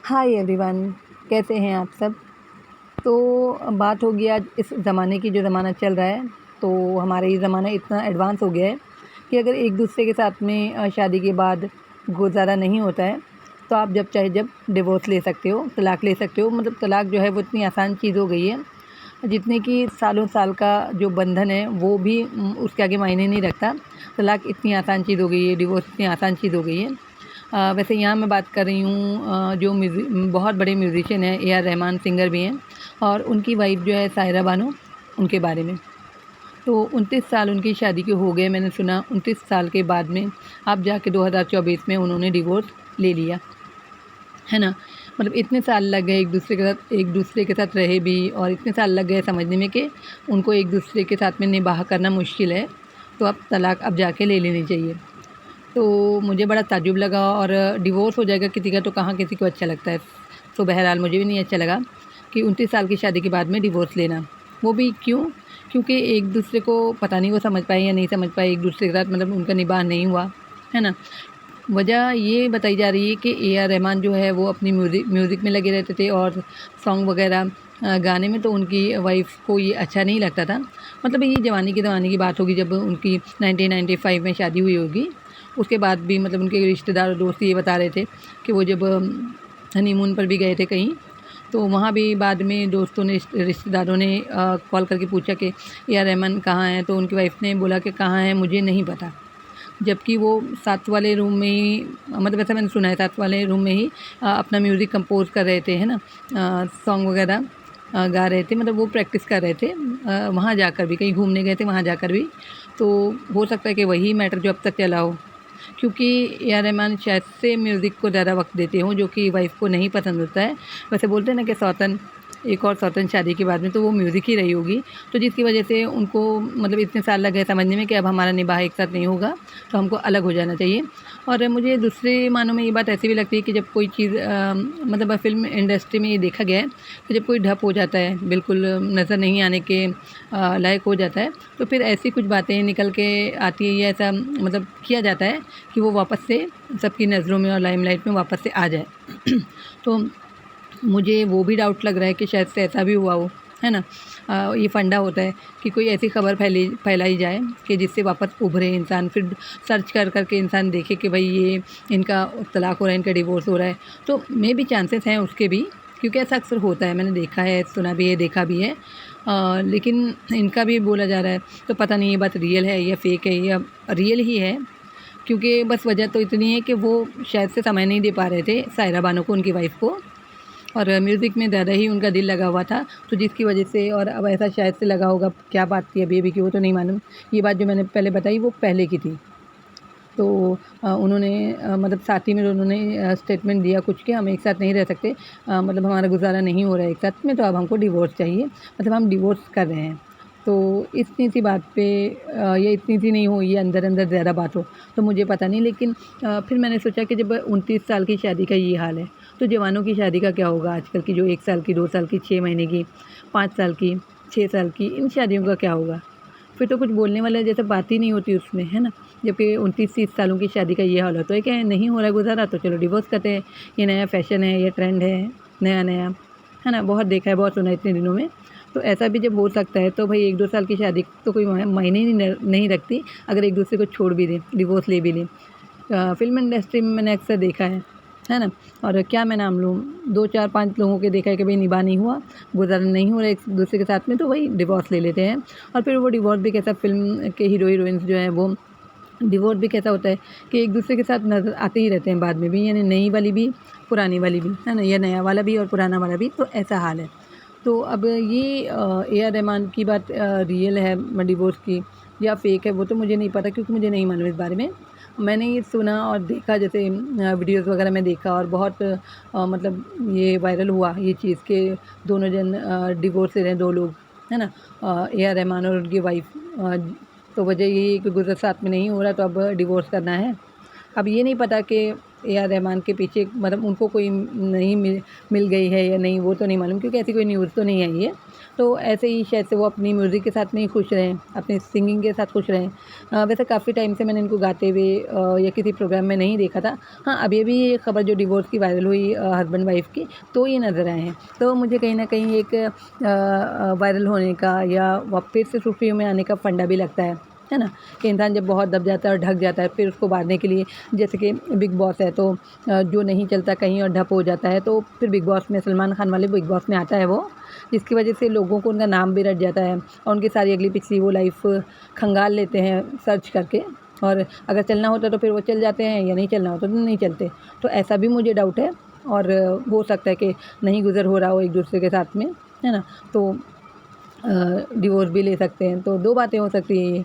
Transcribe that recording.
Hi everyone, कैसे हैं आप सब। तो बात होगी आज इस ज़माने की, जो ज़माना चल रहा है। तो हमारा ये ज़माना इतना एडवांस हो गया है कि अगर एक दूसरे के साथ में शादी के बाद गुजारा नहीं होता है तो आप जब डिवोर्स ले सकते हो, तलाक़ ले सकते हो। मतलब तलाक़ जो है वो इतनी आसान चीज़ हो गई है, जितने कि सालों साल का जो बंधन है वो भी उसके आगे मायने नहीं रखता। तलाक़ इतनी आसान चीज़ हो गई है, डिवोर्स इतनी आसान चीज़ हो गई है। वैसे यहाँ मैं बात कर रही हूँ जो बहुत बड़े म्यूज़िशियन हैं, ए आर रहमान सिंगर भी हैं, और उनकी वाइफ़ जो है सायरा बानो, उनके बारे में। तो 29 साल उनकी शादी के हो गए, मैंने सुना 29 साल के बाद में अब जाके 2024 में उन्होंने डिवोर्स ले लिया, है ना। मतलब इतने साल लग गए एक दूसरे के साथ रहे भी, और इतने साल लग गए समझने में कि उनको एक दूसरे के साथ में निबाह करना मुश्किल है, तो अब तलाक़ अब जाके ले लेनी चाहिए। तो मुझे बड़ा ताज्जुब लगा, और डिवोर्स हो जाएगा किसी का तो कहाँ किसी को अच्छा लगता है। तो बहरहाल मुझे भी नहीं अच्छा लगा कि 29 साल की शादी के बाद में डिवोर्स लेना। वो भी क्यों? क्योंकि एक दूसरे को पता नहीं वो समझ पाए या नहीं समझ पाए एक दूसरे के साथ, मतलब उनका निबाह नहीं हुआ, है ना। वजह ये बताई जा रही है कि ए आर रहमान जो है वो अपनी म्यूज़िक में लगे रहते थे, और सॉन्ग वगैरह गाने में, तो उनकी वाइफ़ को ये अच्छा नहीं लगता था। मतलब ये ज़माने की बात होगी जब उनकी 1995 में शादी हुई होगी। उसके बाद भी मतलब उनके रिश्तेदार और दोस्त ये बता रहे थे कि वो जब हनीमून पर भी गए थे कहीं, तो वहाँ भी बाद में दोस्तों ने, रिश्तेदारों ने कॉल करके पूछा कि ए आर रहमान कहाँ हैं, तो उनकी वाइफ़ ने बोला कि कहाँ हैं मुझे नहीं पता। जबकि वो साथ वाले रूम में ही, मतलब ऐसा मैंने सुना है, साथ वाले रूम में ही अपना म्यूज़िक कंपोज़ कर रहे थे, है ना। सॉन्ग वगैरह गा रहे थे, मतलब वो प्रैक्टिस कर रहे थे वहाँ जाकर भी, कहीं घूमने गए थे वहाँ जाकर भी। तो हो सकता है कि वही मैटर जो अब तक चला हो, क्योंकि ए आर रहमान शायद से म्यूज़िक को ज़्यादा वक़्त देते हों, जो कि वाइफ़ को नहीं पसंद होता है। वैसे बोलते हैं ना कि सौतन, एक और सौतन शादी के बाद में, तो वो म्यूज़िक ही रही होगी। तो जिसकी वजह से उनको मतलब इतने साल लग गए समझने में कि अब हमारा निबाह एक साथ नहीं होगा, तो हमको अलग हो जाना चाहिए। और मुझे दूसरे मानों में ये बात ऐसी भी लगती है कि जब कोई चीज़ मतलब फ़िल्म इंडस्ट्री में ये देखा गया है कि जब कोई ठप हो जाता है, बिल्कुल नज़र नहीं आने के लायक हो जाता है, तो फिर ऐसी कुछ बातें निकल के आती है, या ऐसा मतलब किया जाता है कि वो वापस से सबकी नज़रों में और लाइमलाइट में वापस से आ जाए। तो मुझे वो भी डाउट लग रहा है कि शायद से ऐसा भी हुआ हो, है ना। ये फंडा होता है कि कोई ऐसी खबर फैलाई जाए कि जिससे वापस उभरे इंसान, फिर सर्च कर के इंसान देखे कि भाई ये इनका तलाक़ हो रहा है, इनका डिवोर्स हो रहा है। तो मे भी चांसेस हैं उसके भी, क्योंकि ऐसा अक्सर होता है, मैंने देखा है, सुना भी है, देखा भी है। लेकिन इनका भी बोला जा रहा है, तो पता नहीं ये बात रियल है या फ़ेक है, या रियल ही है। क्योंकि बस वजह तो इतनी है कि वो शायद से समय नहीं दे पा रहे थे सायरा बानो को, उनकी वाइफ़ को, और म्यूज़िक में ज़्यादा ही उनका दिल लगा हुआ था, तो जिसकी वजह से, और अब ऐसा शायद से लगा होगा, क्या बात थी अभी की वो तो नहीं मालूम। ये बात जो मैंने पहले बताई वो पहले की थी। तो उन्होंने मतलब साथ ही में उन्होंने स्टेटमेंट दिया कुछ कि हम एक साथ नहीं रह सकते, मतलब हमारा गुज़ारा नहीं हो रहा है एक साथ में, तो अब हमको डिवोर्स चाहिए, मतलब हम डिवोर्स कर रहे हैं। तो इतनी सी बात पे ये इतनी सी नहीं हो, ये अंदर-अंदर ज़्यादा बात हो, तो मुझे पता नहीं। लेकिन फिर मैंने सोचा कि जब 29 साल की शादी का ये हाल है, तो जवानों की शादी का क्या होगा आजकल की, जो 1 साल की, 2 साल की, 6 महीने की, 5 साल की, 6 साल की, इन शादियों का क्या होगा? फिर तो कुछ बोलने वाला जैसे बात ही नहीं होती उसमें, है ना। जबकि 29-30 सालों की शादी का ये हाल होता है कि नहीं हो रहा है गुज़ारा, तो चलो डिवोर्स करते हैं, ये नया फ़ैशन है, ये ट्रेंड है, नया-नया, है ना। बहुत देखा है, बहुत सुना है इतने दिनों में। तो ऐसा भी जब हो सकता है, तो भाई 1-2 साल की शादी तो कोई मायने ही नहीं रखती, अगर एक दूसरे को छोड़ भी दें, डिवोर्स ले भी लें। फ़िल्म इंडस्ट्री में मैंने अक्सर देखा है ना। और क्या मैं नाम लूँ, 2, 4, 5 लोगों के देखा है कि भाई निभा नहीं हुआ, गुज़ारा नहीं हो रहा एक दूसरे के साथ में, तो वही डिवोर्स ले लेते हैं। और फिर वो डिवोर्स भी कैसा, फ़िल्म के हीरो-हीरोइन्स जो हैं वो डिवोर्स भी कैसा होता है कि एक दूसरे के साथ नज़र आते ही रहते हैं बाद में भी, यानी नई वाली भी, पुरानी वाली भी, है ना, या नया वाला भी और पुराना वाला भी, तो ऐसा हाल है। तो अब ये ए आर रहमान की बात रियल है डिवोर्स की या फ़ेक है, वो तो मुझे नहीं पता, क्योंकि मुझे नहीं मालूम इस बारे में। मैंने ये सुना और देखा, जैसे वीडियोज़ वगैरह में देखा, और बहुत मतलब ये वायरल हुआ ये चीज़ कि दोनों जन डिवोर्स ले रहे हैं, 2 लोग, है ना, ए आर रहमान और उनकी वाइफ़। तो वजह यही है कि गुज़र साथ में नहीं हो रहा, तो अब डिवोर्स करना है। अब ये नहीं पता कि ए आर रहमान के पीछे मतलब उनको कोई नहीं मिल गई है या नहीं, वो तो नहीं मालूम, क्योंकि ऐसी कोई न्यूज़ तो नहीं आई है। तो ऐसे ही शायद से वो अपनी म्यूज़िक के साथ में ही खुश रहें, अपनी सिंगिंग के साथ खुश रहें। वैसे काफ़ी टाइम से मैंने इनको गाते हुए या किसी प्रोग्राम में नहीं देखा था। हाँ, अभी-अभी ये खबर जो डिवोर्स की वायरल हुई हस्बैंड वाइफ़ की, तो ये नज़र आए हैं। तो मुझे कहीं न कहीं एक वायरल होने का या वापस से सुर्खियों में आने का फंडा भी लगता है ना? कि इंसान जब बहुत दब जाता है और ढक जाता है, फिर उसको उभारने के लिए, जैसे कि बिग बॉस है, तो जो नहीं चलता कहीं और ठप हो जाता है, तो फिर बिग बॉस में, सलमान खान वाले बिग बॉस में आता है वो, जिसकी वजह से लोगों को उनका नाम भी रट जाता है और उनकी सारी अगली पिछली वो लाइफ़ खंगाल लेते हैं सर्च करके, और अगर चलना होता तो फिर वो चल जाते हैं, या नहीं चलना होता तो नहीं चलते। तो ऐसा भी मुझे डाउट है, और हो सकता है कि नहीं गुज़र हो रहा हो एक-दूसरे के साथ में, है ना? तो डिवोर्स भी ले सकते हैं। तो 2 बातें हो सकती हैं ये।